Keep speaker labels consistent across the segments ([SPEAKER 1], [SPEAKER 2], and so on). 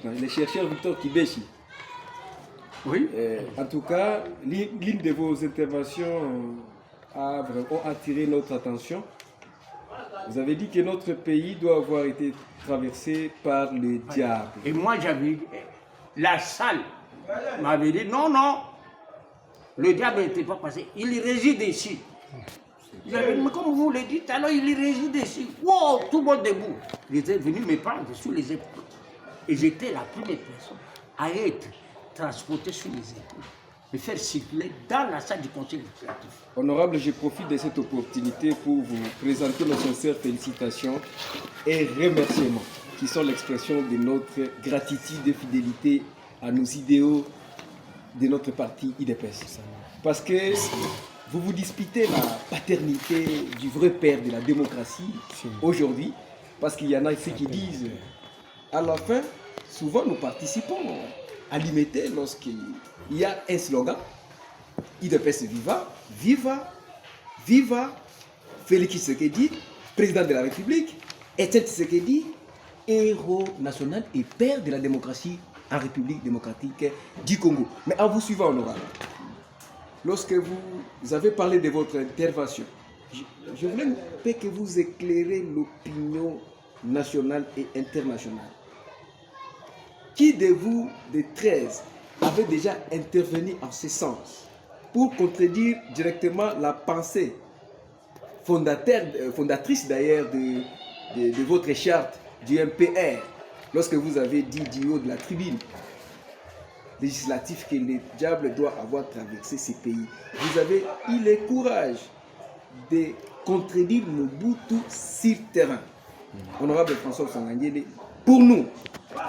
[SPEAKER 1] maintenant, le chercheur Victor Kibeshi.
[SPEAKER 2] Oui.
[SPEAKER 1] En tout cas, l'une de vos interventions a vraiment attiré notre attention. Vous avez dit que notre pays doit avoir été traversé par le diable.
[SPEAKER 2] Et moi, j'avais... La salle m'avait dit, non, non, le diable n'était pas passé, il réside ici. J'avais dit, mais comme vous le dites, alors il réside ici. Wow, tout le monde debout. Il était venu me prendre sur les épaules. Et j'étais la première personne à être transportée sur les épaules, me faire circuler dans la salle du conseil législatif.
[SPEAKER 1] Honorable, je profite de cette opportunité pour vous présenter nos sincères félicitations et remerciements, qui sont l'expression de notre gratitude et fidélité à nos idéaux de notre parti IDPS. Parce que vous vous disputez la paternité du vrai père de la démocratie aujourd'hui, parce qu'il y en a ici qui disent, à la fin, souvent nous participons à l'imiter lorsqu'il y a un slogan, IDPS Viva, Viva, Viva, Félix Tshisekedi, président de la République, Etienne Tshisekedi, héros national et père de la démocratie en République démocratique du Congo. Mais en vous suivant, honorable, lorsque vous avez parlé de votre intervention, je voulais que vous éclairez l'opinion nationale et internationale. Qui de vous, des 13, avait déjà intervenu en ce sens pour contredire directement la pensée fondatrice d'ailleurs de votre charte du MPR, lorsque vous avez dit du haut de la tribune législative que le diable doit avoir traversé ces pays. Vous avez eu le courage de contredire Mobutu sur terrain. Honorable François Sangangele, pour nous,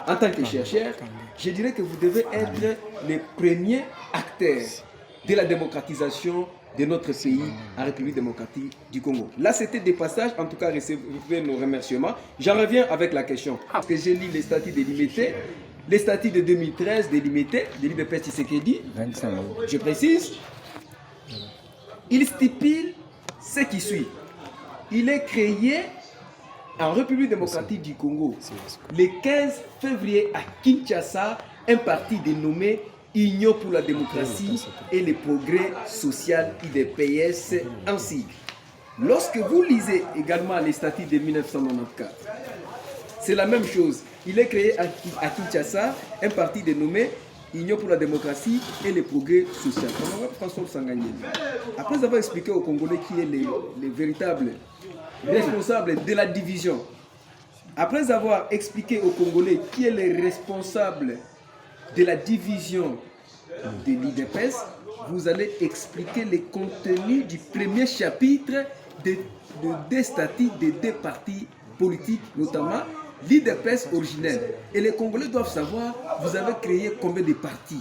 [SPEAKER 1] en tant que chercheurs, je dirais que vous devez être les premiers acteurs de la démocratisation de notre pays en République démocratique du Congo. Là, c'était des passages, en tout cas, recevez nos remerciements. J'en reviens avec la question. Parce que j'ai lu les statuts délimités, les statuts de 2013 délimités, de l'IDPS Tshisekedi. Je précise, il stipule ce qui suit. Il est créé en République démocratique du Congo, le 15 février à Kinshasa, un parti dénommé Union pour la démocratie et le progrès social IDPS en sigle. Lorsque vous lisez également les statuts de 1994, c'est la même chose. Il est créé à Kinshasa, un parti dénommé Union pour la démocratie et le progrès social. François Sangangele, après avoir expliqué aux Congolais qui est les véritables responsables de la division, après avoir expliqué aux Congolais qui est le responsable de la division de l'IDPS, vous allez expliquer le contenu du premier chapitre de deux statuts de deux partis politiques, notamment l'IDPS originel. Et les Congolais doivent savoir, vous avez créé combien de partis?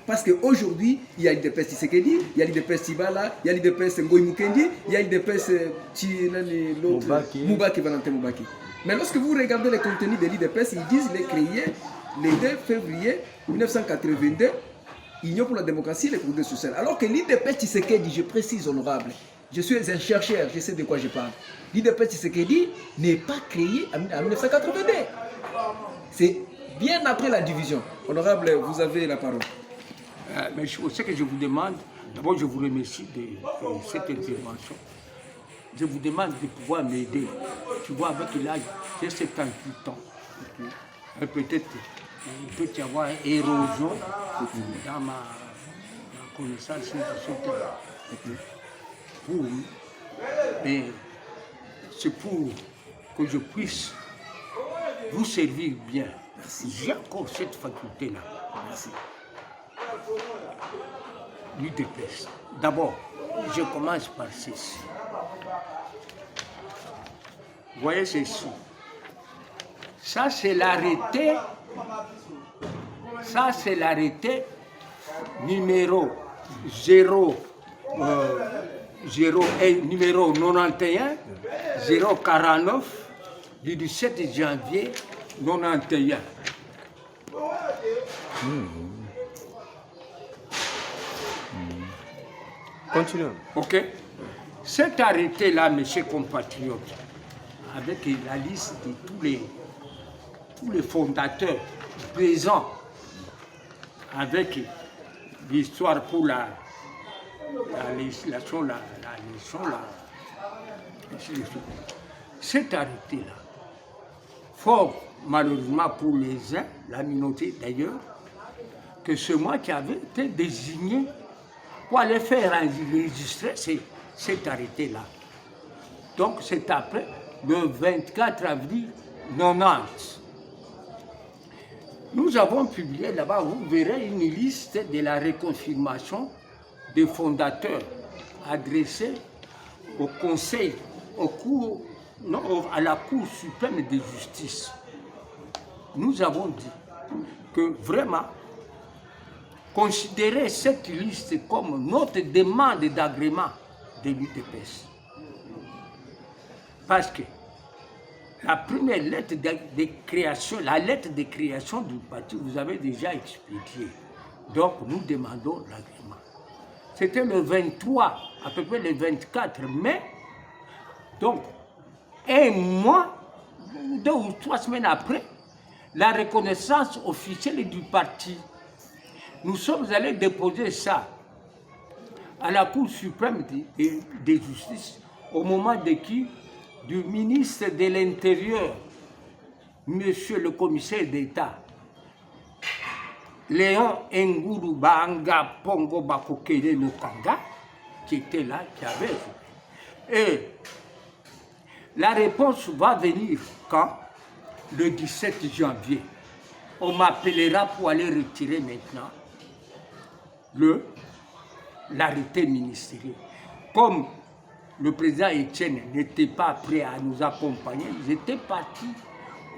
[SPEAKER 1] Parce qu'aujourd'hui, il y a l'IDPS Tshisekedi, il y a l'IDPS Tibala, il y a l'IDPS Ngoï Mukendi, il y a l'IDPS Moubaki, Valentin Moubaki. Mais lorsque vous regardez le contenu de l'IDPS, ils disent qu'il est créé le 2 février 1982, Union pour la démocratie et le progrès social. Alors que l'IDPS Tshisekedi, je précise honorable, je suis un chercheur, je sais de quoi je parle. L'IDPS Tshisekedi n'est pas créé en 1982. C'est bien après la division. Honorable, vous avez la parole.
[SPEAKER 2] Mais ce que je vous demande, d'abord je vous remercie de cette intervention. Je vous demande de pouvoir m'aider. Tu vois, avec l'âge, j'ai 78 ans. Et peut-être il peut y avoir une érosion dans ma connaissance sur ce terrain. Mais c'est pour que je puisse vous servir bien. J'ai encore cette faculté-là.
[SPEAKER 1] Merci.
[SPEAKER 2] L'UDPS. D'abord, je commence par ceci. Vous voyez ceci. Ça, c'est l'arrêté. Ça, c'est l'arrêté numéro 0 et numéro 91 049 du 17 janvier 91.
[SPEAKER 3] Continuons.
[SPEAKER 2] Ok. Cet arrêté-là, mes chers compatriotes, avec la liste de tous les fondateurs plaisant avec l'histoire pour la législation, ainsi de suite. Cet arrêté-là, fort malheureusement pour les uns, la minorité d'ailleurs, que c'est moi qui avais été désigné pour aller faire enregistrer cet arrêté-là. Donc c'est après le 24 avril 90. Nous avons publié là-bas, vous verrez une liste de la reconfirmation des fondateurs adressés au Conseil, à la Cour suprême de justice. Nous avons dit que vraiment, considérer cette liste comme notre demande d'agrément de l'UDPS. Parce que la première lettre de création, la lettre de création du parti, vous avez déjà expédié. Donc, nous demandons l'agrément. C'était le 23, à peu près le 24 mai. Donc, un mois, 2 ou 3 semaines après, la reconnaissance officielle du parti. Nous sommes allés déposer ça à la Cour suprême de justice au moment du ministre de l'Intérieur, monsieur le commissaire d'État, Léon Nguru Banga Pongo Bakokele Lokanga, qui était là, qui avait. Et la réponse va venir quand? Le 17 janvier. On m'appellera pour aller retirer maintenant l'arrêté ministériel. Comme le président Etienne n'était pas prêt à nous accompagner, j'étais parti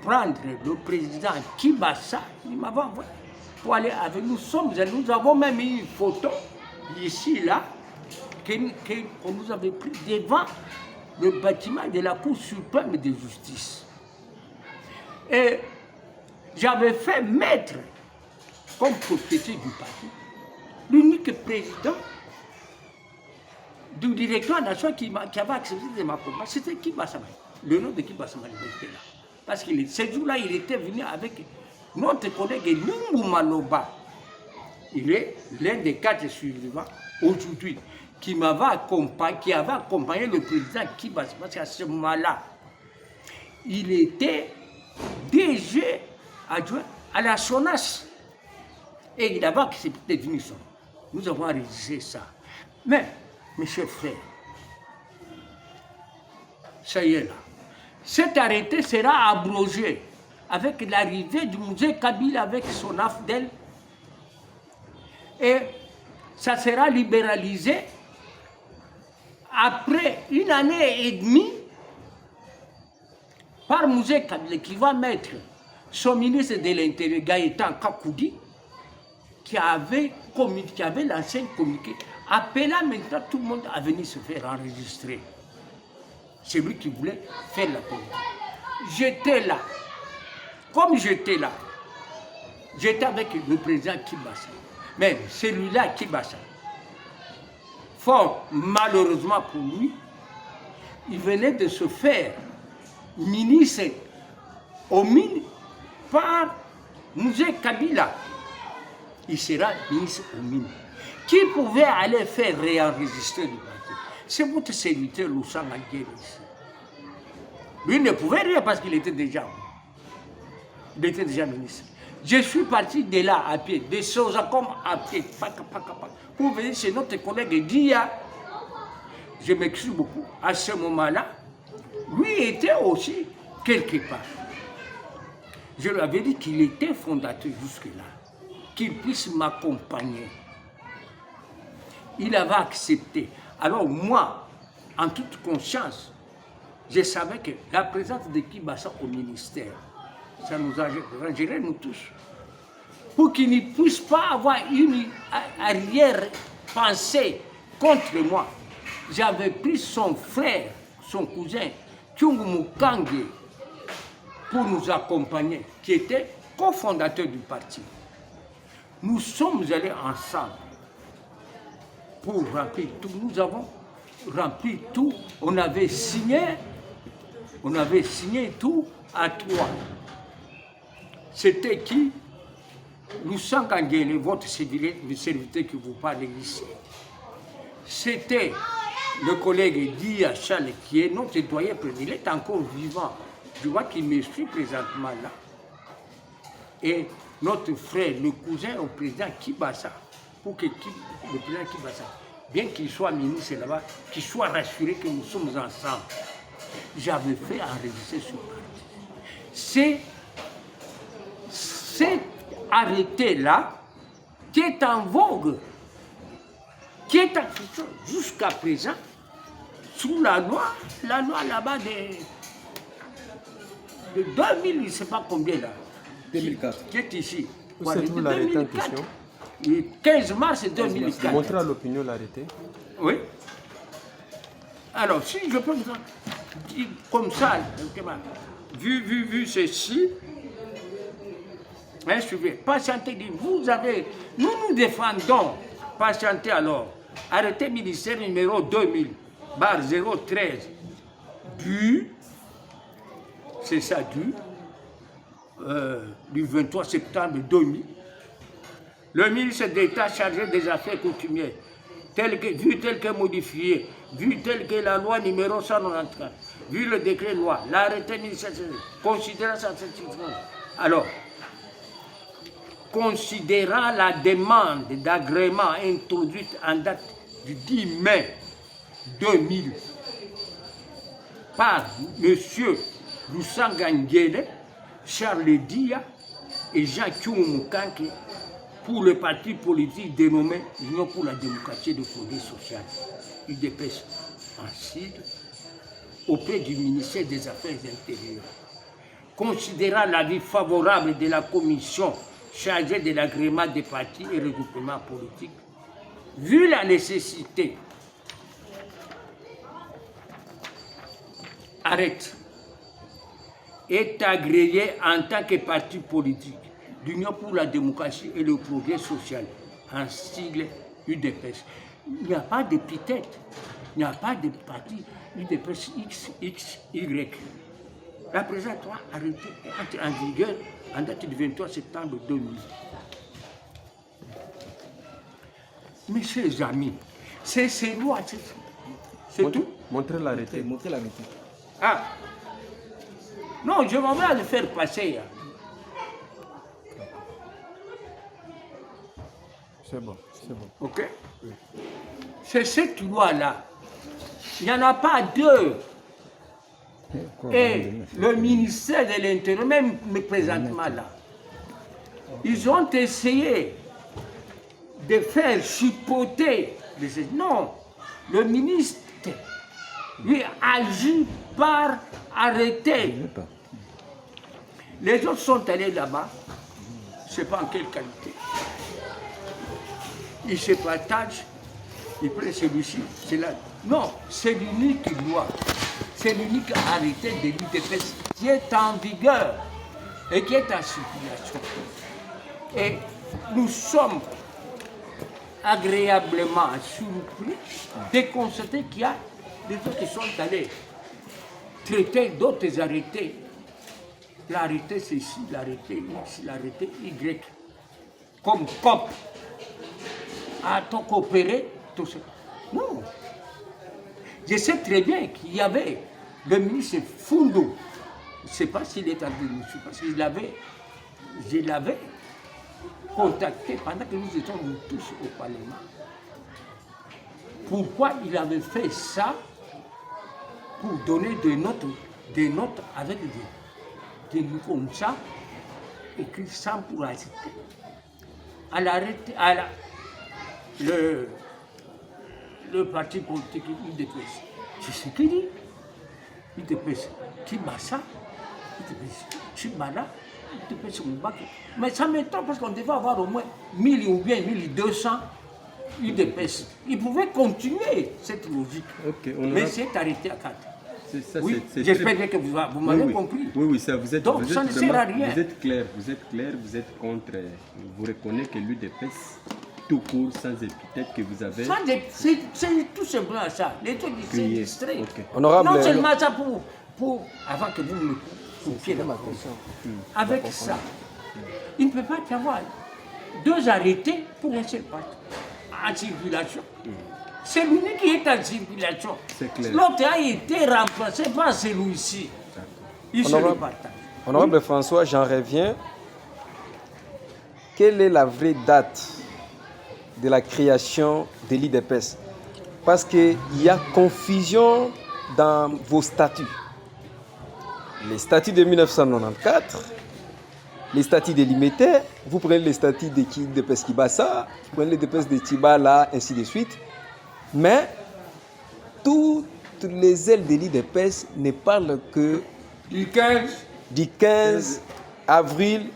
[SPEAKER 2] prendre le président Kibasa, il m'avait envoyé pour aller avec nous. Nous avons même eu une photo ici, là, qu'on nous avait pris devant le bâtiment de la Cour suprême de justice. Et j'avais fait mettre comme propriété du parti l'unique président du directoire national qui avait accepté de m'accompagner, c'était Kibasa. Le nom de Kibasa était là. Parce que ce jour-là, il était venu avec notre collègue Numbu Maloba. Il est l'un des 4 survivants aujourd'hui qui avait accompagné le président Kibasa. Parce qu'à ce moment-là, il était DG adjoint à la SONAS. Et il avait accepté de venir. Nous avons enregistré ça. Mais, mes chers frères, ça y est là. Cet arrêté sera abrogé avec l'arrivée du musée Kabila avec son AFDEL. Et ça sera libéralisé après 1 année et demie par musée Kabila qui va mettre son ministre de l'Intérieur, Gaëtan Kakoudi, qui avait lancé un communiqué appelant maintenant tout le monde à venir se faire enregistrer. C'est lui qui voulait faire la politique. J'étais là. Comme j'étais là, j'étais avec le président Kibasa. Mais celui-là, Kibasa, fort malheureusement pour lui, il venait de se faire ministre aux mines par Musée Kabila. Il sera ministre aux mines. Qui pouvait aller faire réenregistrer le parti? C'est votre serviteur Loussanga Guerre ici. Lui ne pouvait rien parce qu'il était déjà ministre. Je suis parti de là à pied, de Sozacom à pied, pour venir chez notre collègue Dia. Je m'excuse beaucoup. À ce moment-là, lui était aussi quelque part. Je lui avais dit qu'il était fondateur jusque-là, qu'il puisse m'accompagner. Il avait accepté. Alors moi, en toute conscience, je savais que la présence de Kibasa au ministère, ça nous arrangerait nous tous. Pour qu'il ne puisse pas avoir une arrière-pensée contre moi. J'avais pris son frère, son cousin, Tchungu Mukange, pour nous accompagner, qui était cofondateur du parti. Nous sommes allés ensemble pour remplir tout. Nous avons rempli tout. On avait signé tout à 3. C'était qui? Loussang Angele, votre serviteur qui vous parle ici, c'était le collègue Dia Charles qui est notre doyen président. Il est encore vivant. Je vois qu'il me suit présentement là. Et notre frère, le cousin au président Kibasa, pour que le président Kibasa, bien qu'il soit ministre là-bas, qu'il soit rassuré que nous sommes ensemble. J'avais fait enregistrer ce parti. C'est arrêté-là qui est en vogue, qui est en fonction jusqu'à présent, sous la loi là-bas de 2000, je ne sais pas combien là.
[SPEAKER 1] 2004.
[SPEAKER 2] Qui est ici.
[SPEAKER 3] Où se trouve l'arrêté en question?
[SPEAKER 2] Le 15 mars 2004.
[SPEAKER 3] Montrez à l'opinion l'arrêté.
[SPEAKER 2] Oui. Alors, si je peux vous dire comme ça, vu ceci, hein, suivez, patientez, vous avez, nous défendons, patientez alors, arrêté ministère numéro 2000/013 c'est ça, du 23 septembre 2000, le ministre d'État chargé des affaires coutumières, tel que modifié, vu tel que la loi numéro 194, vu le décret loi, l'arrêté ministériel, considérant sa satisfaction. Alors, considérant la demande d'agrément introduite en date du 10 mai 2000 par M. Loussang Angele, Charles Dia et Jean Tchoumoukanke pour le parti politique dénommé Union pour la démocratie et le progrès social, UDPS, en CID, auprès du ministère des Affaires intérieures. Considérant l'avis favorable de la commission chargée de l'agrément des partis et regroupements politiques, vu la nécessité, est agréé en tant que parti politique d'Union pour la démocratie et le progrès social, en sigle UDPS. Il n'y a pas d'épithète, il n'y a pas de parti UDPS XXY. La présente loi arrêtée entre en vigueur en date du 23 septembre 2000. Mes chers amis, c'est ces lois, c'est tout.
[SPEAKER 3] Montrez l'arrêté.
[SPEAKER 1] Montrez l'arrêté.
[SPEAKER 2] Ah, non, je m'en vais le faire passer.
[SPEAKER 3] C'est bon, c'est bon.
[SPEAKER 2] Ok? C'est cette loi-là. Il n'y en a pas deux. Et le ministère de l'Intérieur, même présentement là, ils ont essayé de faire chipoter. Non, le ministre, lui, agit par arrêté. Les autres sont allés là-bas, je ne sais pas en quelle qualité. Ils se partagent, ils prennent celui-ci, c'est là. Non, c'est l'unique loi, c'est l'unique arrêté de l'UDPS qui est en vigueur et qui est en circulation. Et nous sommes agréablement surpris de constater qu'il y a des autres qui sont allés traiter d'autres arrêtés. L'arrêté ceci, l'arrêté X, l'arrêté Y. Comme COP. A-t-on coopéré? Tout ça. Non. Je sais très bien qu'il y avait le ministre Fundo. Je ne sais pas s'il est en démission, parce que je l'avais contacté pendant que nous étions tous au Parlement. Pourquoi il avait fait ça? Pour donner des notes avec des mots comme ça, écrit sans pour assister. Le parti politique UDPS. C'est ce qu'il dit. UDPS, Kibasa, UDPS, Chibala, UDPS Mbaki. Mais ça m'étonne parce qu'on devait avoir au moins 1000 ou bien 1200 UDPS. Ils pouvaient continuer cette logique.
[SPEAKER 3] Okay,
[SPEAKER 2] mais c'est arrêté à 4.
[SPEAKER 3] Ça,
[SPEAKER 2] oui, j'espère bien que vous m'avez compris.
[SPEAKER 3] Oui, ça, vous êtes,
[SPEAKER 2] donc
[SPEAKER 3] vous
[SPEAKER 2] ça
[SPEAKER 3] êtes
[SPEAKER 2] ne sert à rien.
[SPEAKER 3] Vous êtes clair, vous êtes contre. Vous reconnaissez que l'UDPS, tout court, sans épithète, que vous avez.
[SPEAKER 2] C'est tout simplement ça. Les trucs, c'est distrait.
[SPEAKER 3] Okay.
[SPEAKER 4] Honorable,
[SPEAKER 2] non seulement ça avant que vous me coupiez dans ma question. Avec ça, il ne peut pas y avoir 2 arrêtés pour un seul parti en circulation. C'est lui qui est en circulation. L'autre a été remplacé par celui-ci. Il se le partage.
[SPEAKER 4] Honorable François, j'en reviens. Quelle est la vraie date de la création de l'IDPS? Parce qu'il y a confusion dans vos statuts. Les statuts de 1994, les statuts de Limité, vous prenez les statuts de l'IDPS Kibasa, vous prenez l'IDPS de Tibala, ainsi de suite. Mais toutes les ailes de l'IDPS ne parlent que
[SPEAKER 2] du
[SPEAKER 4] 15 avril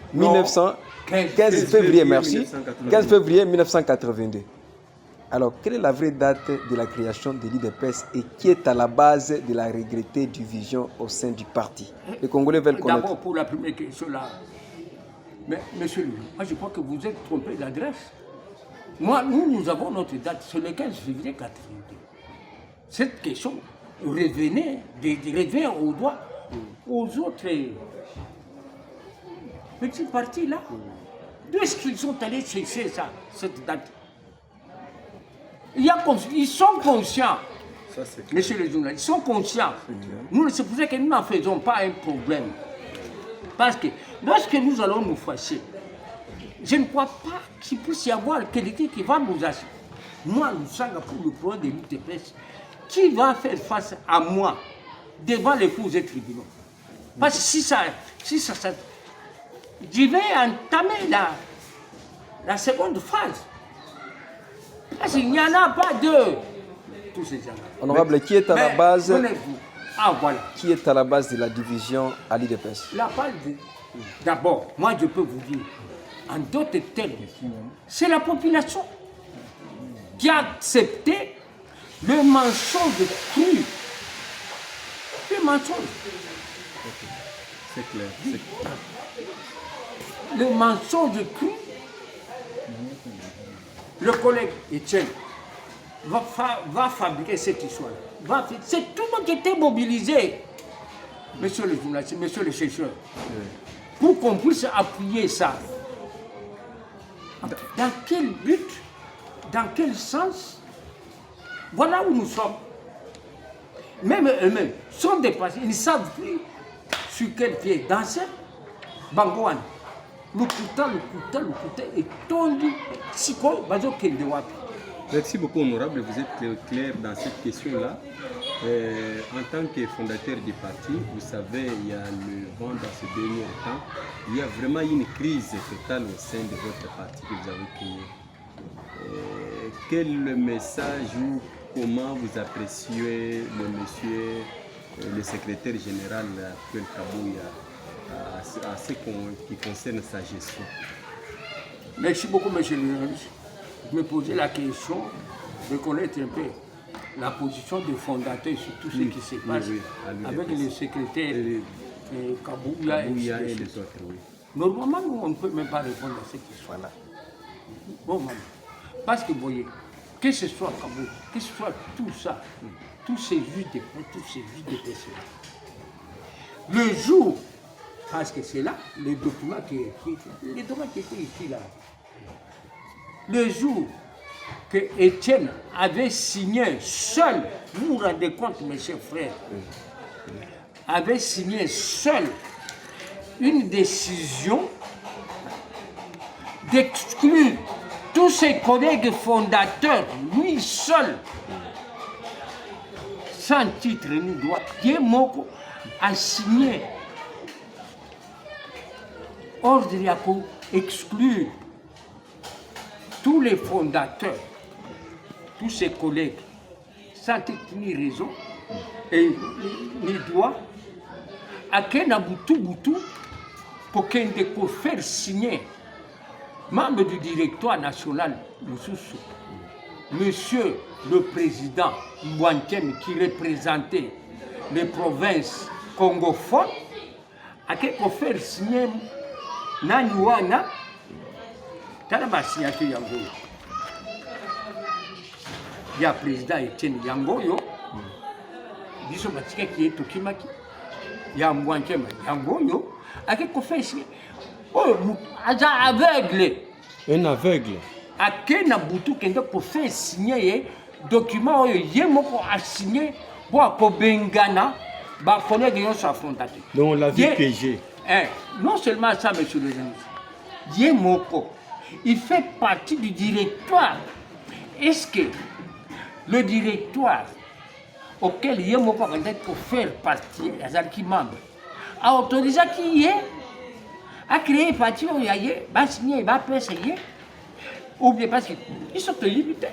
[SPEAKER 4] 15 février, merci. 15 février 1982. Alors, quelle est la vraie date de la création de l'IDPS et qui est à la base de la regrettée division au sein du parti? Les Congolais veulent connaître.
[SPEAKER 2] D'abord, pour la première question là, mais monsieur Louis, moi je crois que vous êtes trompé d'adresse. Moi, nous avons notre date, c'est le 15 février 82. Cette question revient aux autres petits partis là. D'où est-ce qu'ils sont allés chercher ça, cette date? Ils sont conscients, monsieur le journaliste, ils sont conscients. C'est pour ça que nous n'en faisons pas un problème. Parce que lorsque nous allons nous fâcher, je ne crois pas qu'il puisse y avoir quelqu'un qui va nous acheter. Moi, nous sommes pour le point de l'UTPS. Qui va faire face à moi devant les cours et tribunaux? Parce que si ça je vais entamer la seconde phase. Parce qu'il n'y en a pas deux. Tous ces gens.
[SPEAKER 4] Honorable, qui est à la base?
[SPEAKER 2] Voilà.
[SPEAKER 4] Qui est à la base de la division à l'IDPS?
[SPEAKER 2] D'abord, moi je peux vous dire, en d'autres termes, c'est la population qui a accepté le mensonge cru. Le mensonge.
[SPEAKER 3] C'est clair.
[SPEAKER 2] Le mensonge cru. Le collègue Etienne va fabriquer cette histoire. C'est tout le monde qui était mobilisé, monsieur le journaliste, monsieur le chercheur, pour qu'on puisse appuyer ça. Dans quel but? Dans quel sens? Voilà où nous sommes. Même eux-mêmes sont dépassés. Ils ne savent plus sur quel pied danser. Bangouane. Le couteau est tendu.
[SPEAKER 3] Merci beaucoup, honorable. Vous êtes clair dans cette question-là. En tant que fondateur du parti, vous savez, il y a le vent dans ce dernier temps. Il y a vraiment une crise totale au sein de votre parti que vous avez créé. Quel message ou comment vous appréciez le monsieur, le secrétaire général Pierre Kabouya à ce qui concerne sa gestion?
[SPEAKER 2] Merci beaucoup, monsieur le journaliste. Je me posais la question de connaître un peu la position du fondateur sur tout ce qui se passe avec le secrétaire Kabouya et les autres. Normalement, nous, on ne peut même pas répondre à cette histoire-là. Bon, maman. Parce que vous voyez, que ce soit Kabouya, que ce soit tout ça, tous ces juges de paix, tous ces juges de paix, le jour, parce que c'est là, les documents qui étaient ici là, le jour que Etienne avait signé seul, vous vous rendez compte, mes chers frères, avait signé seul une décision d'exclure tous ses collègues fondateurs, lui seul, sans titre ni droit, Diemoko a signé ordre pour exclure tous les fondateurs, tous ses collègues, sans titre ni raison, et ni droit, à Kena Boutou, pour qu'il ne faire signer, membre du directoire national de Soussou, monsieur le président Mbouankem, qui représentait les provinces congophones, à qu'il faire signer Naniwana, Talaba signature Yangoyo. Il y a le président Etienne Yangoyo, Biso Batika qui est Tokimaki, il y a Mbouankem Yangoyo, à qu'il faire signer. Oh, aveugle,
[SPEAKER 3] Un aveugle.
[SPEAKER 2] ake na butu kende kofe signer ye document oyo ye moko a signé pour akobengana bakolege nyonso afronta te.
[SPEAKER 3] Donc on l'a vu piégé.
[SPEAKER 2] Non seulement ça, monsieur le journaliste, ye moko il fait partie du directoire. Est-ce que le directoire auquel ye moko a peut faire partie azalaki membre a autorisé qui ye a créé parti oyo ya ye basigné bapesa ye ou bien parce qu'ils sont limités.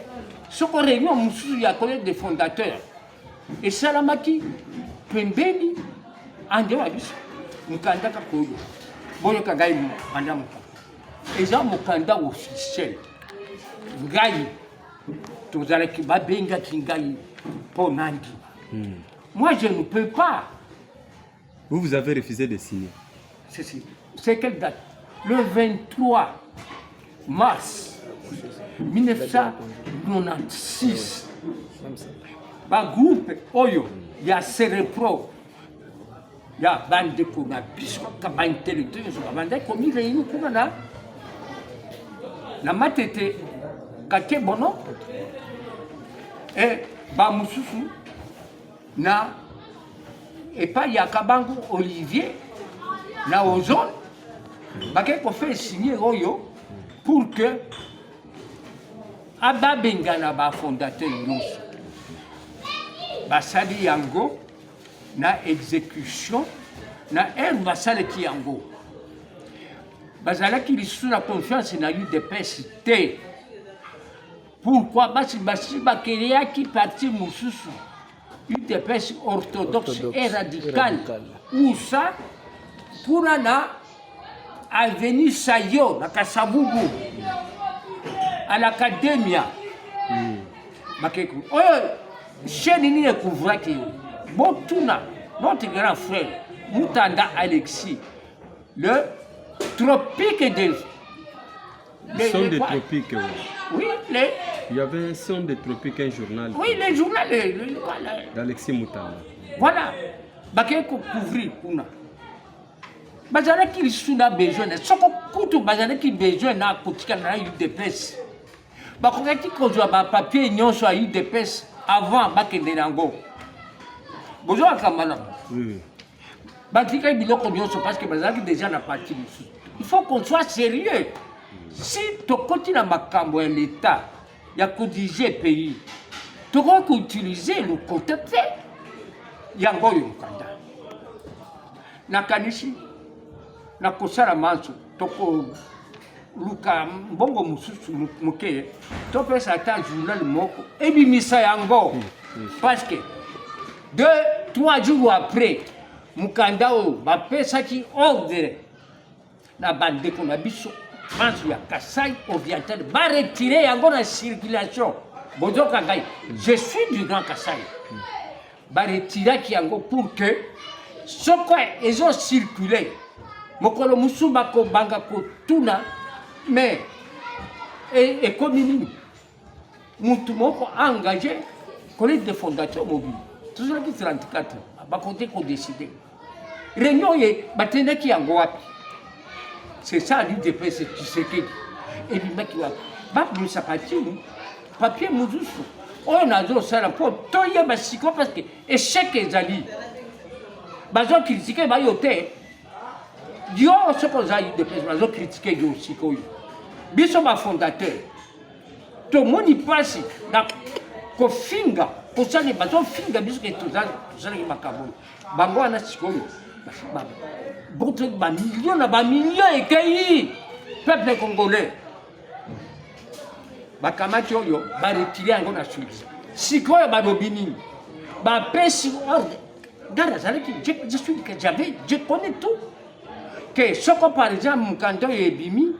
[SPEAKER 2] Ce qu'on réunion il y a des fondateurs. Et Salamaki, Pembeni, Andewa Biso, Mukanda Kakoyo, Boyo Kagaï, Mandam. Et ça, Mukanda officiel. Ngaï, Tozalaki Babenga Kingaï, Ponandi. Moi, je ne peux pas.
[SPEAKER 3] Vous avez refusé de signer.
[SPEAKER 2] C'est quelle date? Le 23 mars 1996. Ba groupe Oyo, il y a Serepro, il y a Bandeko, na biso ka intellectuel, bande komi réunion kuna na matete kake bono et ba mususu na et pas ya Kabangu Olivier na ozone ba ko fait signer Oyo pour que ababengana ba fondateur nyonso basali yango na exécution na basalaki yango bazalaki lisusu na confiance na UDPS te. Pourquoi basi bakeliaki parti mosusu UDPS orthodoxe et radical ou ça kuna na avenue Sayo na Kasavubu à l'académia Makeku. Chaîne ni couvre qui Botuna, notre grand frère Moutanda Alexis, le tropique de
[SPEAKER 3] son des tropiques.
[SPEAKER 2] Oui,
[SPEAKER 3] il y avait un son des tropiques, un journal.
[SPEAKER 2] Oui, le journal
[SPEAKER 3] d'Alexis Moutanda.
[SPEAKER 2] Voilà, Bakeku couvrir Kuna. Bazana qui a besoin, soko kutu bazana qui besoin na kotika na UDPS. Bakoka qui kozwa ba papier nyonso a UDPS avant bakende nango. Bozo akamana. Oui. Batika biloko nyonso parce que bazana déjà na parti. Il faut qu'on soit sérieux. Si tu continues à makambo ya l'état, ya ko diriger pays, tu dois utiliser le contexte. Yango yo kanda. Na kanishi na kosala manso toko luka mbongo mususu muke to pesa ata journal moko ebimisa yango parce que 2-3 jours après mukanda o bapesaki ordre na bandeko na biso manso ya Kasai Oriental ba retirer yango na circulation bozoka ngai je suis du Grand Kasai ba retirer yango pour que ce quoi ils ont circulé mokolo musuba ko banga ko tuna mais et comme nous mutu moko engagé collègue de fondateur mobile toujours qui 34 ba côté ko décider réunion ye batenda ki yango wapi c'est ça l'UDPS tu sais que et puis maki wa ba nous sapati papier muzusu on a zo sala pour toye ba siko parce que échec ezali bazo critiquer ba yote Dieu ce qu'on a eu de personnes critiquer Dieu aussi quoi. Biso ba fondateur. To moni passe na ko finga ko sali bazo finga biso que tout ça ki makabo. Bango ana sikoyo. Ba botre ba millions et kai peuple congolais. Ba kamati yo ba retirer ngo na Suisse. Sikoyo ba bobini. Ba pesi ordre. Dans la salle je suis que je connais tout. Que ce que par exemple quand et bimi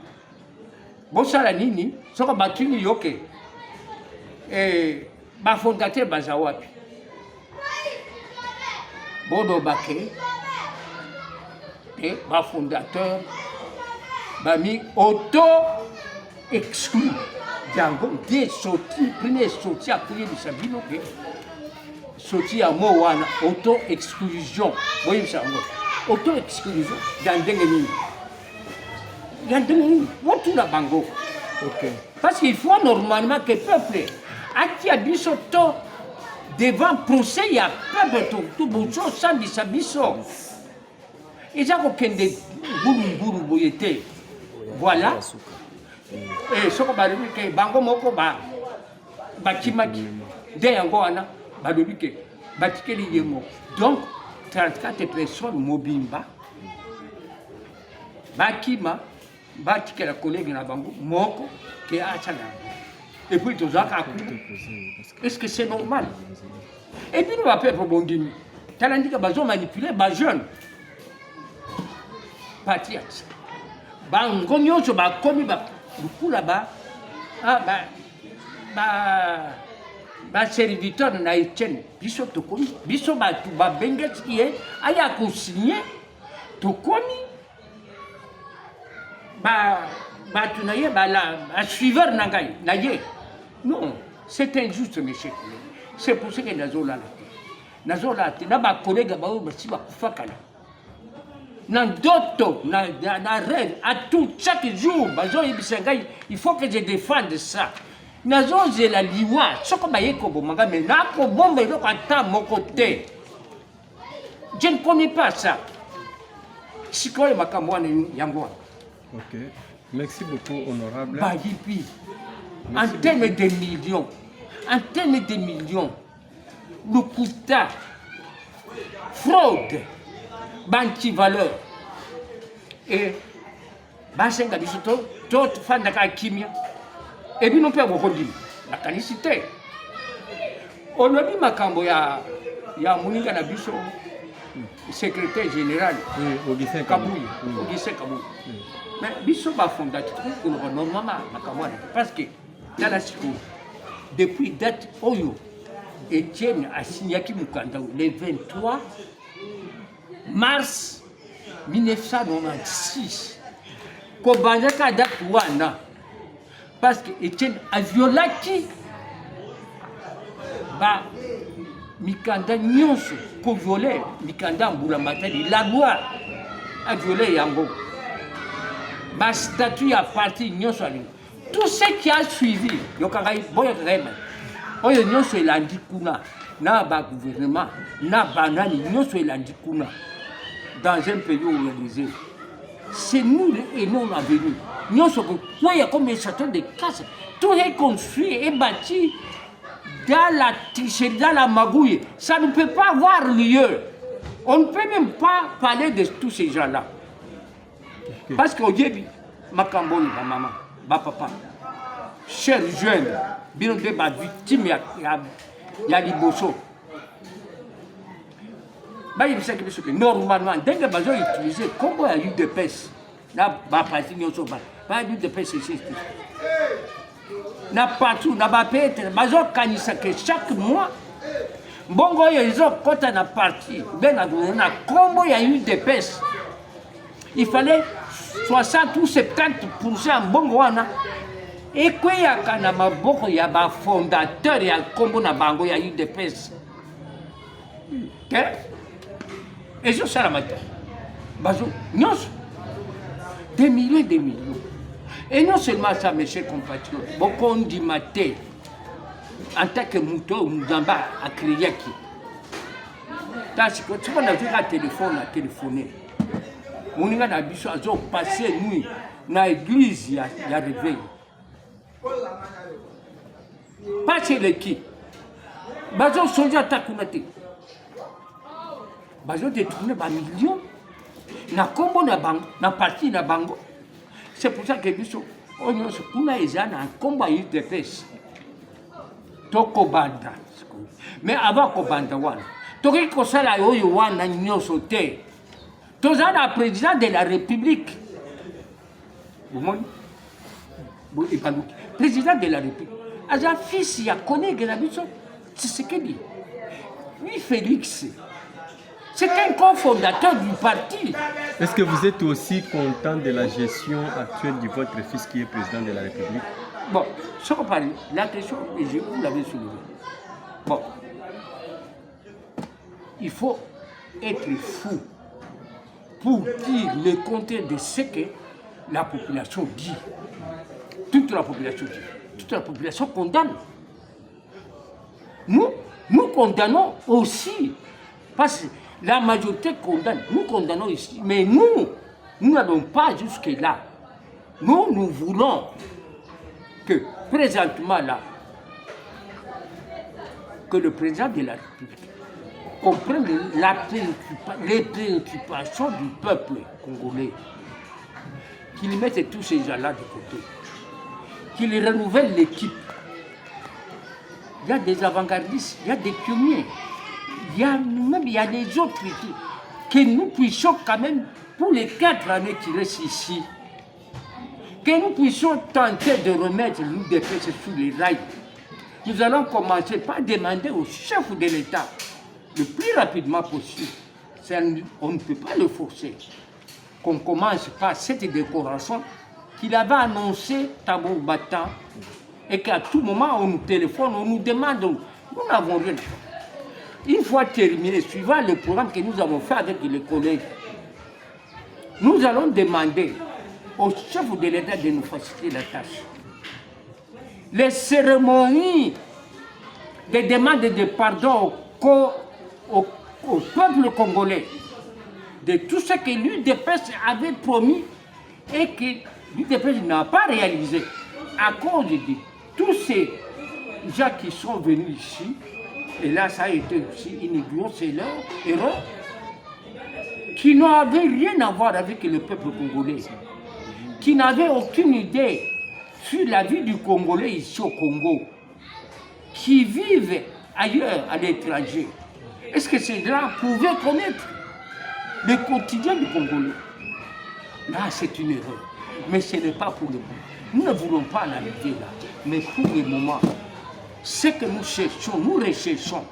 [SPEAKER 2] bosala nini soko batuni yoke ba fondateur baza wapi bodo bake ba fondateur ba mi auto exclu jango des sorties premier sortie après de sa vie ok sortie à moi wana auto exclusion voyez ça auto-exclusion dans des minutes. Watu na bango.
[SPEAKER 4] Ok.
[SPEAKER 2] Parce qu'il faut normalement que le peuple, qui a biso to, devant procès, il y a peuple tout bout sans bisa biso. Ils ont aucun des boulou boyete. Voilà. Et ce qu'on va dire que bango moko ba bakimaki de yango wana ba lobi ke batikeli yemo. Donc 34 personnes mobimba bakima batikela collègue na bango moko ke achana. Et puis tous aka. Est-ce que c'est normal? Et puis nous va faire rebondir. Talandi ka bazo manipuler ba jeune. Patriotes. Bango nyonso ba komi ba lukula ba serviteur na Etienne biso tokomi biso batu babengeti ye aya kosigner tokomi batu na ye ba suiveur na ngai na ye. Non, c'est injuste monsieur. C'est pour ça que nazola te na ba collègue ba basi ba kufakala na ndoto na rêve à tout chaque jour bazo yebisa ngai il faut que je défende ça nazo zela liwa soko ba yeko bomanga mais na ko bomba ilo ata moko te. Je ne connais pas ça. Sikoye makambo wana yango.
[SPEAKER 3] Ok, merci beaucoup honorable.
[SPEAKER 2] Ba yipi en termes de millions le coûta fraude banki valeur et basenga biso to fanda ka kimia et bino pe bokondi la canicité olobi makambo ya muninga na biso secrétaire général
[SPEAKER 3] Augustin
[SPEAKER 2] Kabouy mais biso ba fondateur ko normalement makambo parce que dans la siku depuis date oyo Etienne a signé Mukanda le 23 mars 1996. Kobanja ka date wana parce que Etienne a violé ba mikanda nyonso ko violé mikanda mbula matali la loi a violé yango ba statut à parti nyonso ali tout ce qui a suivi yokangai boya vraiment oyo nyonso elandi kuna na ba gouvernement na banani nyonso elandi kuna dans un pays organisé. C'est nous et non l'avenir. Nous sommes comme un château de casse. Tout est construit et bâti dans la tricherie, dans la magouille. Ça ne peut pas avoir lieu. On ne peut même pas parler de tous ces gens-là. Okay. Parce qu'au début, ma cambone, ma maman, ma papa, chers jeunes, bien de ma victime, il y a des bossos. Normalement, dès que vous utilisez, comment il y a eu de pêche, n'a pas parti de pêche ici. N'a pas tout, n'a pas payé, chaque mois, bon, ils ont quand on a parti, comment il y a eu de pêche. Il fallait 60 ou 70% en bon. Et quand il y a un fondateur, il y a eu de pêche. Et je sais la matière. Des millions. Et non seulement ça, mes chers compatriotes, beaucoup on dit maté, en tant que mouton, Moudamba a créé qui. Parce que tu vois, on a vu un téléphone, à téléphoner. Mon gars a dit, ils ont passé nuit dans l'église, il y a réveil. Pas chez les qui. Ils ont changé à ta communauté. Ils ont détourné des millions. Na combo na bango, na parti na bango. C'est pour ça que biso onyo se kuna ezana un combat eu de pêche. Toko banda. Mais avant ko banda wana. Toki ko sala oyo wana nyoso te. Tozana président de la République. Bon président de la République. Aza fils ya collègue na biso. C'est ce qu'il dit. Oui Félix. C'est un cofondateur du parti.
[SPEAKER 3] Est-ce que vous êtes aussi content de la gestion actuelle de votre fils qui est président de la République?
[SPEAKER 2] Bon, ce qu'on parle, la question, vous l'avez soulevée. Bon, il faut être fou pour dire le contraire de ce que la population dit. Toute la population dit. Toute la population condamne. Nous condamnons aussi. Parce que la majorité condamne. Nous condamnons ici. Mais nous n'allons pas jusque-là. Nous voulons que, présentement là, que le président de la République comprenne les préoccupations du peuple congolais, qu'il mette tous ces gens-là de côté, qu'il renouvelle l'équipe. Il y a des avant-gardistes, il y a des pionniers, il y a des autres que nous puissions quand même, pour les 4 années qui restent ici, que nous puissions tenter de remettre l'UDPS sur les rails. Nous allons commencer par demander au chef de l'État, le plus rapidement possible, on ne peut pas le forcer, qu'on commence par cette décoration qu'il avait annoncée tambour battant, et qu'à tout moment on nous téléphone, on nous demande, nous n'avons rien fait. Une fois terminé, suivant le programme que nous avons fait avec les collègues, nous allons demander au chef de l'État de nous faciliter la tâche. Les cérémonies de demande de pardon au peuple congolais de tout ce que l'UDPS avait promis et que l'UDPS n'a pas réalisé à cause de tous ces gens qui sont venus ici. Et là, ça a été aussi une grosse erreur qui n'avait rien à voir avec le peuple congolais, qui n'avait aucune idée sur la vie du Congolais ici au Congo, qui vivent ailleurs, à l'étranger. Est-ce que ces gens pouvaient connaître le quotidien du Congolais? Là, c'est une erreur. Mais ce n'est pas pour le moment. Nous ne voulons pas l'arrêter là. Mais pour le moment, ce que nous cherchons, nous recherchons,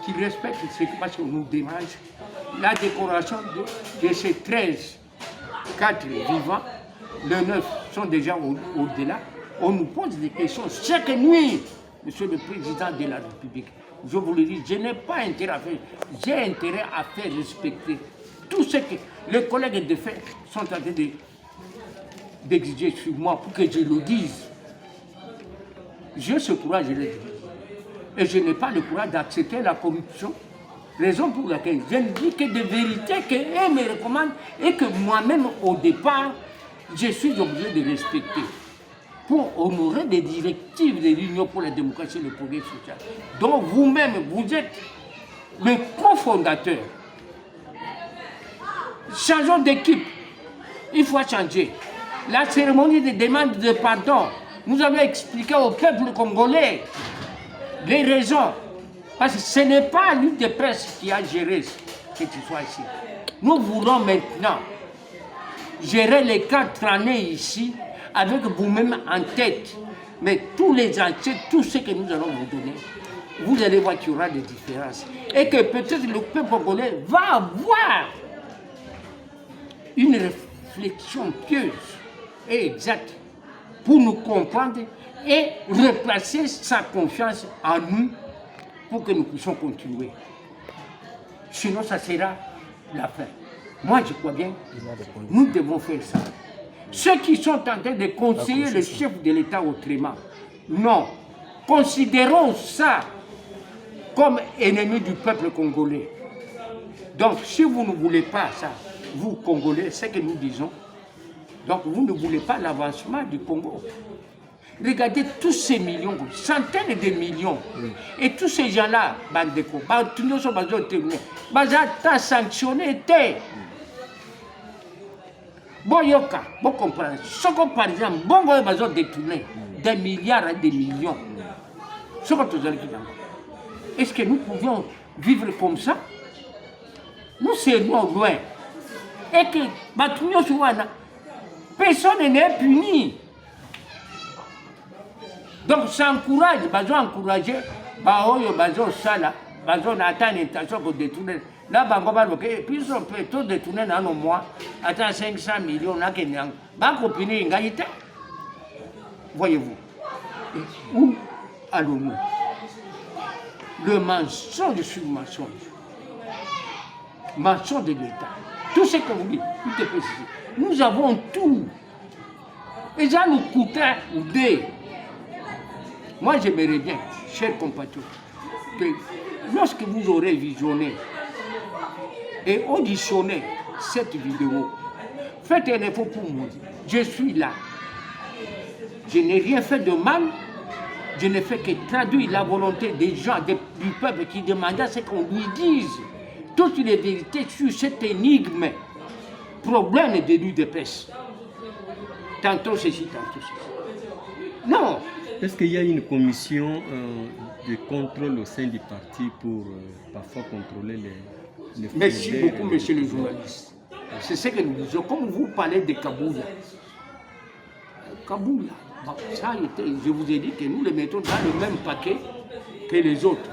[SPEAKER 2] qu'ils respectent ce qu'on nous demande, la décoration de ces 13, 4 vivants, les 9 sont déjà au-delà. On nous pose des questions chaque nuit, Monsieur le Président de la République. Je vous le dis, je n'ai pas intérêt à faire, j'ai intérêt à faire respecter tout ce que les collègues de fait sont en train d'exiger sur moi pour que je le dise. J'ai ce courage de le dire. Et je n'ai pas le courage d'accepter la corruption. Raison pour laquelle je ne dis que des vérités qu'eux me recommandent et que moi-même, au départ, je suis obligé de respecter pour honorer des directives de l'Union pour la démocratie et le progrès social. Donc vous-même, vous êtes le cofondateur. Changeons d'équipe. Il faut changer. La cérémonie de demande de pardon, nous avons expliqué au peuple congolais les raisons. Parce que ce n'est pas l'UDPS qui a géré cette histoire ici. Nous voulons maintenant gérer les 4 années ici avec vous-même en tête. Mais tous les entiers, tout ce que nous allons vous donner, vous allez voir qu'il y aura des différences. Et que peut-être le peuple congolais va avoir une réflexion pieuse et exacte pour nous comprendre et replacer sa confiance en nous pour que nous puissions continuer. Sinon, ça sera la fin. Moi, je crois bien, nous devons faire ça. Ceux qui sont en train de conseiller le chef de l'État autrement, non. Considérons ça comme ennemi du peuple congolais. Donc, si vous ne voulez pas ça, vous, Congolais, c'est ce que nous disons, donc vous ne voulez pas l'avancement du Congo. Regardez tous ces millions, centaines de millions, et tous ces gens-là, Bandeko, tous nous sommes sanctionnés. Bon, yoka, bon comprendre. Ce qu'on par exemple, bon, on va détourner des milliards et des millions. Ce qu'on est-ce que nous pouvions vivre comme ça? Nous serions loin. Et que, personne n'est puni. Donc, ça encourage, encourager, on attend une intention de détourner. Là, puis on peut tout détourner dans nos mois, attends 500 millions, là, voyez-vous. Où allons-nous? Le mensonge sur mensonge. Mensonge de l'État. Tout ce que vous dites, tout est précisé. Nous avons tout. Et ça nous coûtait des. Moi, j'aimerais bien, chers compatriotes, que lorsque vous aurez visionné et auditionné cette vidéo, faites un effort pour moi. Je suis là. Je n'ai rien fait de mal. Je ne fais que traduire la volonté des gens, du peuple qui demandaient ce qu'on lui dise. Toutes les vérités sur cette énigme. Problème de l'UDPS. Tantôt ceci, tantôt ceci. Non.
[SPEAKER 3] Est-ce qu'il y a une commission de contrôle au sein du parti pour parfois contrôler les
[SPEAKER 2] Merci beaucoup, monsieur le journaliste. C'est ce que nous disons. Comme vous parlez de Kaboul, bon, ça je vous ai dit que nous le mettons dans le même paquet que les autres.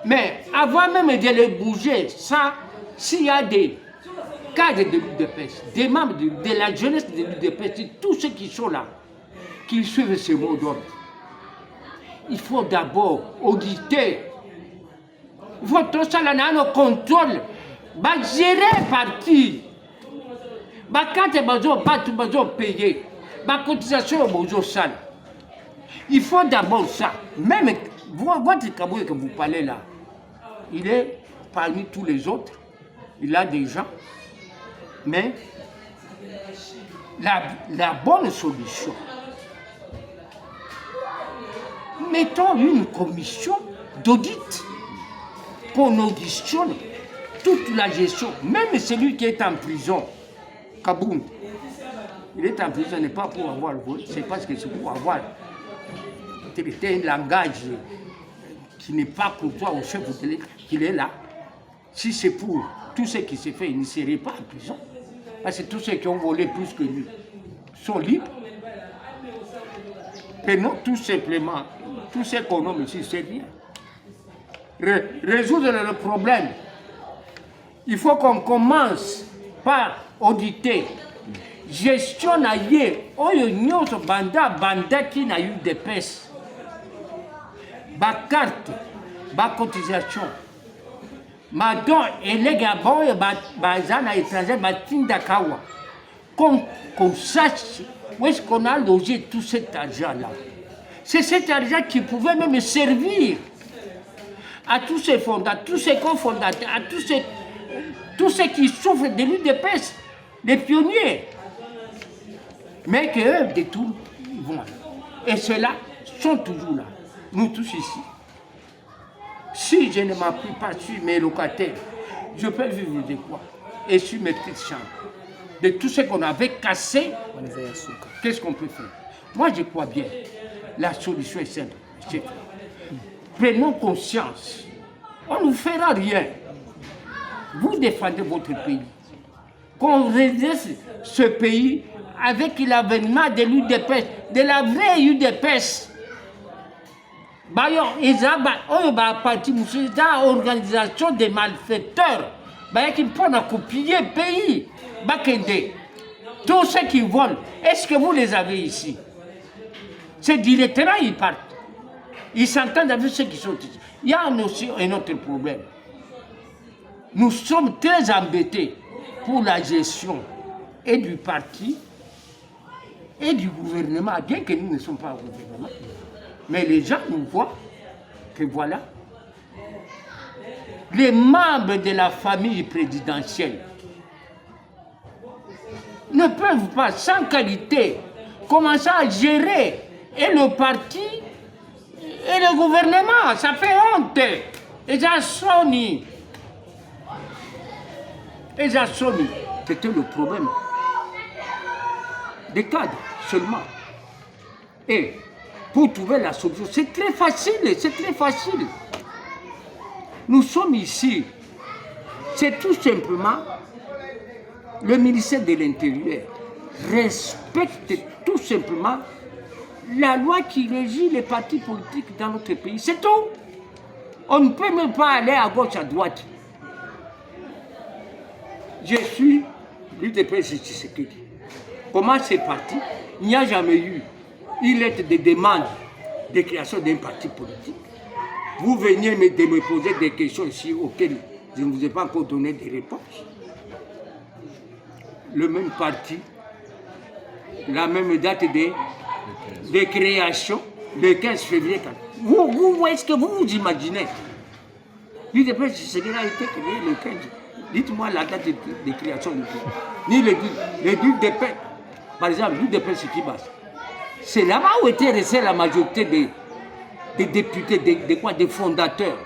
[SPEAKER 2] Mais avant même de les bouger, ça, s'il y a des cadres de l'UDPS, des membres de la jeunesse de l'UDPS, tous ceux qui sont là, qui suivent ce mot d'ordre, il faut d'abord auditer. Votre salaire le contrôle, gérer parti. Quand vous avez payé, la cotisation au sale. Il faut d'abord ça. Même votre Kaboué que vous parlez là, il est parmi tous les autres. Il a des gens. Mais la bonne solution, mettons une commission d'audit qu'on auditionne toute la gestion, même celui qui est en prison, Kaboum. Il est en prison, n'est pas pour avoir le vote, c'est parce que c'est pour avoir traité un langage qui n'est pas courtois au chef de l'État, qu'il est là. Si c'est pour tout ce qui s'est fait, il ne serait pas en prison. Parce que tous ceux qui ont volé plus que lui sont libres. Mais non, tout simplement, tout ce qu'on a ici, c'est bien. Résoudre le problème. Il faut qu'on commence par auditer. Gestionnaire, oyo nyonso banda qui n'a eu de pèses. Ba carte, ba cotisation. Madon et les gabons et bazana étranger batinda kawa. Qu'on sache où est-ce qu'on a logé tout cet argent-là. C'est cet argent qui pouvait même servir à tous ces fondateurs, tous ces cofondateurs, à tous ceux qui souffrent de l'UDPS, les pionniers. Mais qu'eux détournent, ils vont. Et ceux-là sont toujours là, nous tous ici. Si je ne m'appuie pas sur mes locataires, je peux vivre de quoi? Et sur mes petites chambres. De tout ce qu'on avait cassé, qu'est-ce qu'on peut faire? Moi, je crois bien. La solution est simple. Prenons conscience. On ne nous fera rien. Vous défendez votre pays. Qu'on redresse ce pays avec l'avènement de l'UDPS, de la vraie UDPS. Ils ont parti dans l'organisation des malfaiteurs. Qui peuvent copier le pays. Tous ceux qui volent, est-ce que vous les avez ici? C'est directement, ils partent. Ils s'entendent avec ceux qui sont ici. Il y a aussi un autre problème. Nous sommes très embêtés pour la gestion et du parti et du gouvernement, bien que nous ne sommes pas au gouvernement. Mais les gens nous voient que voilà, les membres de la famille présidentielle ne peuvent pas, sans qualité, commencer à gérer et le parti et le gouvernement. Ça fait honte. Et ça sonne. Et ça sonne. C'était le problème des cadres seulement. Et pour trouver la solution, c'est très facile, c'est très facile. Nous sommes ici. C'est tout simplement le ministère de l'Intérieur respecte tout simplement la loi qui régit les partis politiques dans notre pays. C'est tout. On ne peut même pas aller à gauche, à droite. Je suis l'UDPS de Tshisekedi. Comment c'est parti? Il n'y a jamais eu une lettre de demande de création d'un parti politique. Vous veniez de me poser des questions ici auxquelles je ne vous ai pas encore donné des réponses. Le même parti la même date de création, le 15 février. Vous voyez ce que vous vous imaginez? L'UDPS, c'est qu'il a été créé le 15. Dites-moi la date de création du pays. Ni l'UDPS. Par exemple, l'UDPS qui passe. C'est là-bas où était restée la majorité des députés, des fondateurs.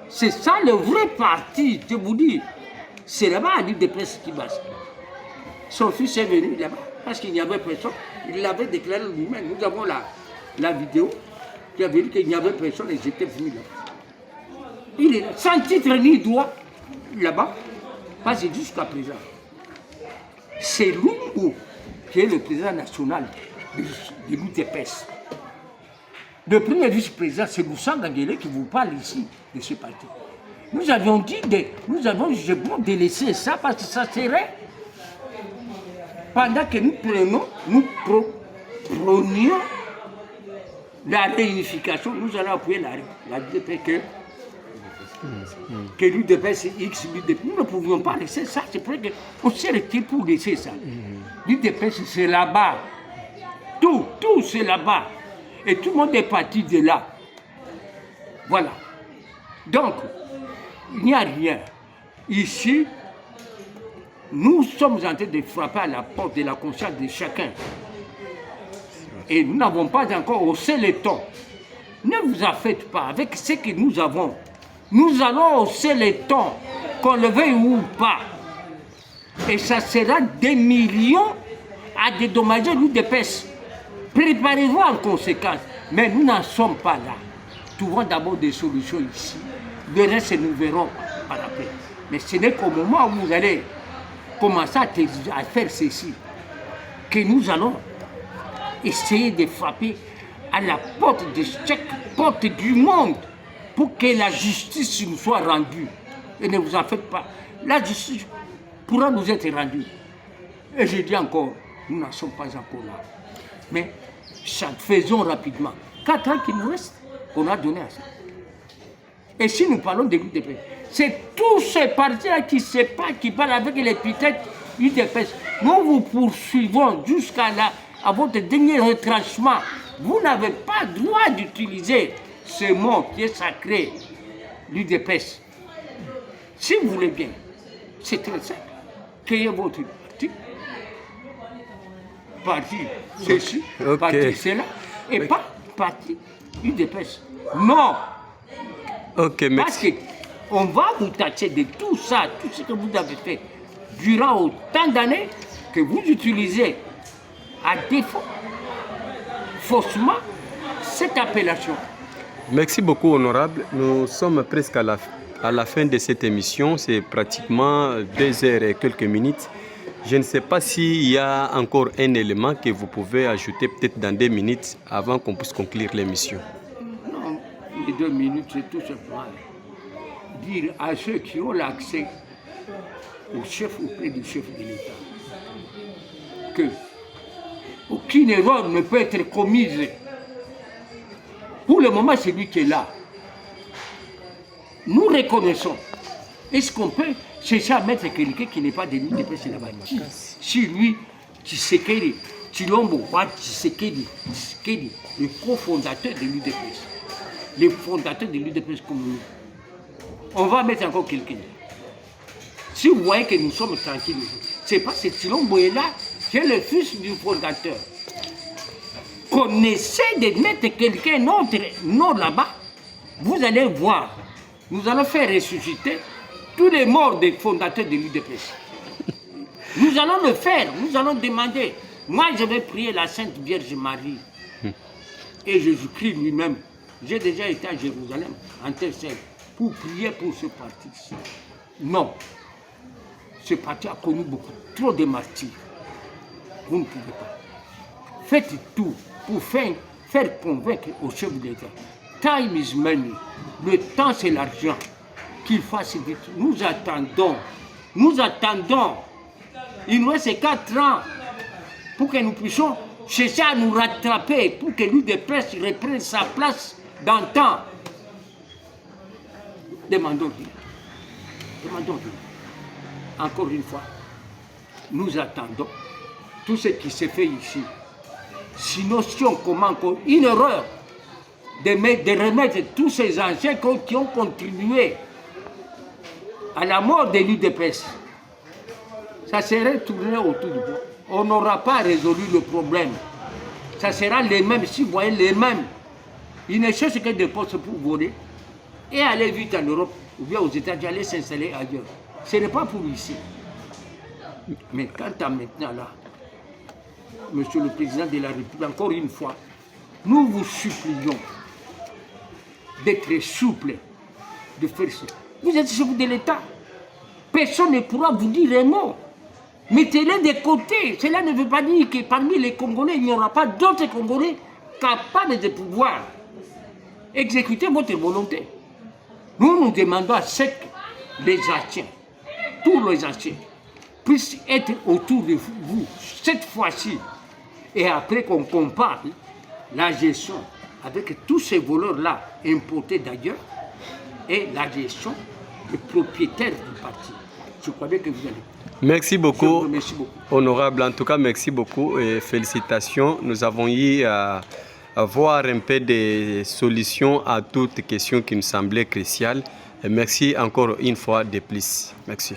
[SPEAKER 2] C'est ça le vrai parti, je vous dis. C'est là-bas à l'UDPS qui passe. Son fils est venu là-bas parce qu'il n'y avait personne. Il l'avait déclaré lui-même. Nous avons la vidéo qui avait dit qu'il n'y avait personne et j'étais venu là-bas. Il est sans titre ni droit là-bas, parce que jusqu'à présent, c'est Lungu qui est le président national de l'UDPS. Le premier vice-président, c'est Moussa Gangele qui vous parle ici de ce parti. Nous avions dit, nous avons jugé bon de laisser ça parce que ça serait, pendant que nous prenions la réunification, nous allons appuyer la DP que l'UDPS X, l'UDPS. Nous ne pouvions pas laisser ça, c'est pour qu'on s'est retiré pour laisser ça. L'UDPS, c'est là-bas. Tout c'est là-bas. Et tout le monde est parti de là. Voilà. Donc, il n'y a rien. Ici, nous sommes en train de frapper à la porte de la conscience de chacun. Et nous n'avons pas encore haussé les tons. Ne vous en faites pas. Avec ce que nous avons, nous allons hausser les tons, qu'on le veuille ou pas. Et ça sera des millions à dédommager l'UDPS. Préparez-vous en conséquence. Mais nous n'en sommes pas là. Trouvons d'abord des solutions ici. Le reste, nous verrons par après. Mais ce n'est qu'au moment où vous allez commencer à faire ceci que nous allons essayer de frapper à la porte de chaque porte du monde pour que la justice nous soit rendue. Et ne vous en faites pas. La justice pourra nous être rendue. Et je dis encore, nous n'en sommes pas encore là. Mais faisons rapidement. 4 ans qu'il nous reste, qu'on a donné à ça. Et si nous parlons de l'UDPS, c'est tous ces partis-là qui parlent avec l'épithète UDPS. Nous vous poursuivons jusqu'à à votre dernier retranchement. Vous n'avez pas droit d'utiliser ce mot qui est sacré, l'UDPS. Si vous voulez bien, c'est très simple. Créez votre parti ceci, parti cela, et pas parti UDPS. Non.
[SPEAKER 4] Ok, merci.
[SPEAKER 2] Parce qu'on va vous taxer de tout ça, tout ce que vous avez fait durant autant d'années que vous utilisez à défaut, faussement, cette appellation.
[SPEAKER 3] Merci beaucoup, honorable. Nous sommes presque à la fin de cette émission. C'est pratiquement 2 heures et quelques minutes. Je ne sais pas s'il y a encore un élément que vous pouvez ajouter peut-être dans 2 minutes avant qu'on puisse conclure l'émission.
[SPEAKER 2] Non, les 2 minutes, c'est tout simplement dire à ceux qui ont l'accès au chef, auprès du chef de l'État, que aucune erreur ne peut être commise. Pour le moment, c'est lui qui est là. Nous reconnaissons. Est-ce qu'on peut chercher à mettre quelqu'un qui n'est pas de l'UDPS là-bas? Si lui, Tshisekedi, Tshilombo, Tshisekedi, le cofondateur de l'UDPS, les fondateurs de l'UDPS comme nous, on va mettre encore quelqu'un. Si vous voyez que nous sommes tranquilles, c'est parce que Tshilombo est là, qui est le fils du fondateur. Qu'on essaie de mettre quelqu'un d'autre non là-bas, vous allez voir, nous allons faire ressusciter tous les morts des fondateurs de l'UDPS. Nous allons le faire, nous allons demander. Moi, je vais prier la Sainte Vierge Marie et Jésus-Christ lui-même. J'ai déjà été à Jérusalem, en intercède, pour prier pour ce parti-ci. Non, ce parti a connu beaucoup, trop de martyrs. Vous ne pouvez pas. Faites tout pour faire convaincre au chef de l'État. Time is money. Le temps, c'est l'argent. Qu'il fasse vite. Nous attendons. Nous attendons. Il nous reste 4 ans pour que nous puissions chercher à nous rattraper, pour que l'UDPS reprenne sa place dans le temps. Demandons-lui. Demandons-lui. Encore une fois, nous attendons tout ce qui s'est fait ici. Sinon, si on commence une erreur de remettre tous ces anciens qui ont contribué à la mort de l'UDPS, ça serait tourné autour du pot. On n'aura pas résolu le problème. Ça sera les mêmes, si vous voyez les mêmes. Ils ne cherchent que des postes pour voler et aller vite en Europe ou bien aux États-Unis, aller s'installer ailleurs. Ce n'est pas pour ici. Mais quant à maintenant là, Monsieur le Président de la République, encore une fois, nous vous supplions d'être souple, de faire ça. Vous êtes chef de l'État. Personne ne pourra vous dire un mot. Mettez-les de côté. Cela ne veut pas dire que parmi les Congolais, il n'y aura pas d'autres Congolais capables de pouvoir exécuter votre volonté. Nous demandons à ce que les anciens, tous les anciens, puissent être autour de vous cette fois-ci. Et après qu'on compare la gestion avec tous ces voleurs-là importés d'ailleurs et la gestion des propriétaires du parti. Je croyais que vous allez.
[SPEAKER 3] Merci beaucoup,
[SPEAKER 2] honorable.
[SPEAKER 3] En tout cas, merci beaucoup et félicitations. Nous avons eu à voir un peu des solutions à toutes les questions qui nous semblaient cruciales. Et merci encore une fois de plus. Merci.